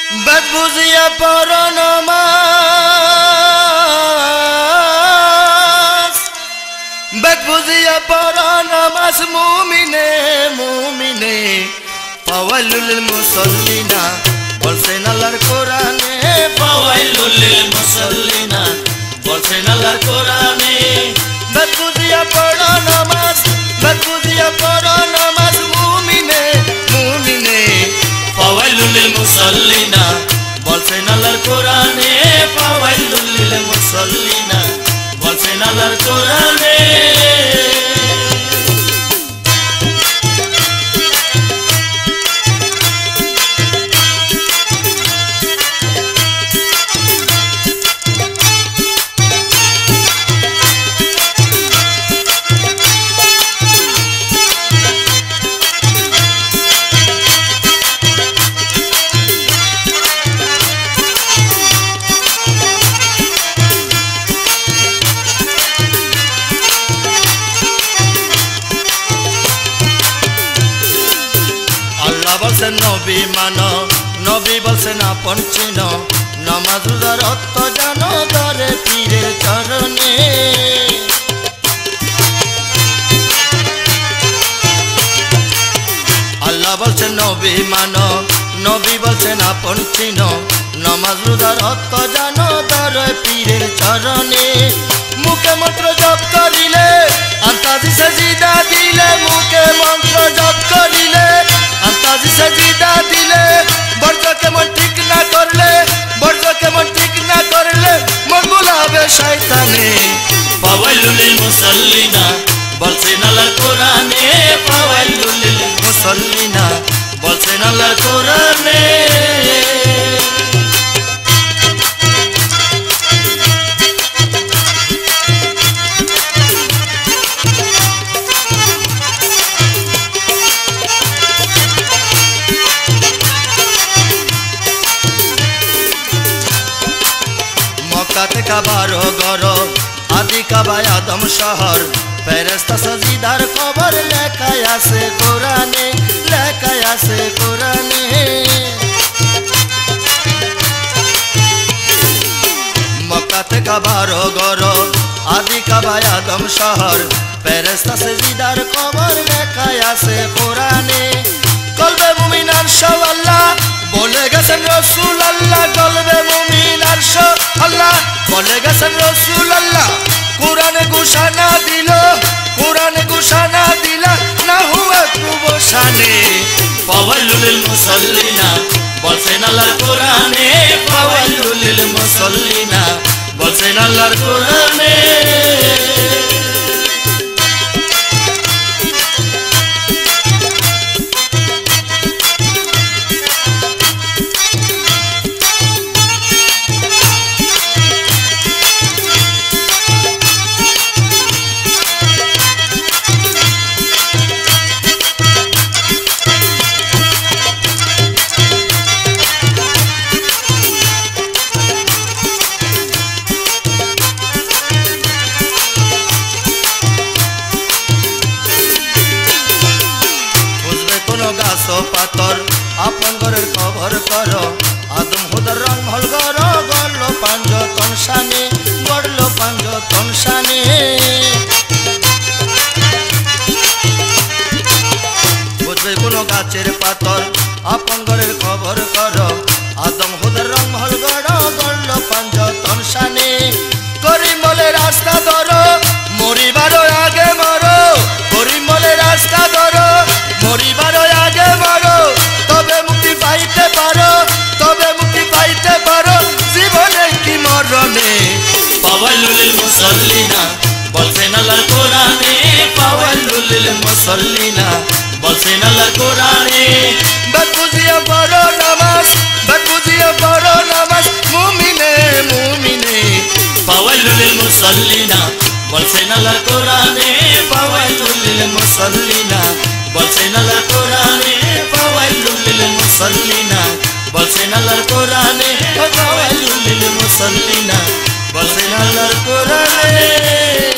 বাদ বুঝিয়া পড় নামাজ, বাদ বুঝিয়া পড় নামাজ মুমিনে মুমিনে। ফাওয়াইলুল লিল মুসাল্লিনা বলছেন আল্লাহর কোরআনে, ফাওয়াইলুল লিল মুসাল্লিনা বলছেন আল্লাহর কোরআনে। বাদ বুঝিয়া পড় নামাজ, বাদ বুঝিয়া পড় নামাজ মুমিনে মুমিনে। ফাওয়াইলুল লিল মুসাল্লিনা বলছেন আল্লাহর কোরআনে, ফাওয়াইলুল লিল মুসাল্লিনা বলছেন আল্লাহর কোরআনে। বলছেন নবী মানো, নবী বলছেন আপন চিনো, নামাজ রোজার অর্থ জানো, দরে পীরের চরণে। আল্লাহ বলছেন নবী মানো, নবী বলছেন আপন চিনো, নামাজ রোজার অর্থ জানো, দরে পীরের চরণে। মুখে মন্ত্র জপ করিলে আন্তাজি সাজিদা দিলে, মুখে মন্ত্র জপ করিলে আন্তাজি সাজিদা দিলে, বর্জ কেমন ঠিক না করলে, বর্জ কেমন ঠিক না করলে মন বুলাবে শয়তানে। ফাওয়াইলুল লিল মুসাল্লিনা বলছেন আল্লাহর কোরআনে, ফাওয়াইলুল লিল মুসাল্লিনা বলছেন আল্লাহর কোরআনে। মক্কাতে কাবার ঘর, আদি কাবায় আদম শহর, ফেরেশতা সাজিদার খবর লেখায় আছে কোরআনে, লেখায় আছে কোরআনে। মক্কাতে কাবার ঘর, আদি কাবায় আদম শহর, ফেরেশতা সাজিদার খবর লেখায় আছে কোরআনে। কলবে মুমিন আরশ আল্লাহ বলে গেছেন রাসূল আল্লাহ, কলবে মুমিন আরশ আল্লাহ বলে গেছেন রাসূল আল্লাহ। কোরআনে ঘোষণা দিল, কোরআনে ঘোষণা দিলা না হুয়া কুবশানে। ফাওয়াইলুল লিল মুসাল্লিনা বলছেন আল্লাহর কোরআনে, ফাওয়াইলুল লিল মুসাল্লিনা বলছেন আল্লাহর কোরআনে। পাতর আপন ঘরের খবর কর, আদম হুদার রং হল গর, গড়ল পাঞ্জতন শানে, গড়ল পাঞ্জতন শানে। বুঝবে কোন গাছের পাতর আপন ঘরের খবর কর, আদম হুদার রং হল গর, গড়ল পাঞ্জতন শানে। করিম বলে রাস্তা ধরো, মরিবার আগে মরো, করিম বলে রাস্তা ধরো, মরিবার আগে মরো, তবে মুক্তি পাইতে পারো, তবে মুক্তি পাইতে পারো জীবনে কি মরণে। ফাওয়াইলুল লিল মুসাল্লিনা বলছেন আল্লাহর কোরআনে, ফাওয়াইলুল লিল মুসাল্লিনা বলছেন আল্লাহর কোরআনে। বাদ বুঝিয়া পড় নামাজ, বাদ বুঝিয়া পড় নামাজ মুমিনে মুমিনে। ফাওয়াইলুল লিল মুসাল্লিনা বলছেন আল্লাহর কোরআনে, ফাওয়াইলুল লিল মুসাল্লিনা বলছেন আল্লাহর কোরআনে, ফাওয়াইলুল লিল মুসাল্লিনা বলছেন আল্লাহর কোরআনে, ফাওয়াইলুল লিল মুসাল্লিনা বলছেন আল্লাহর কোরআনে।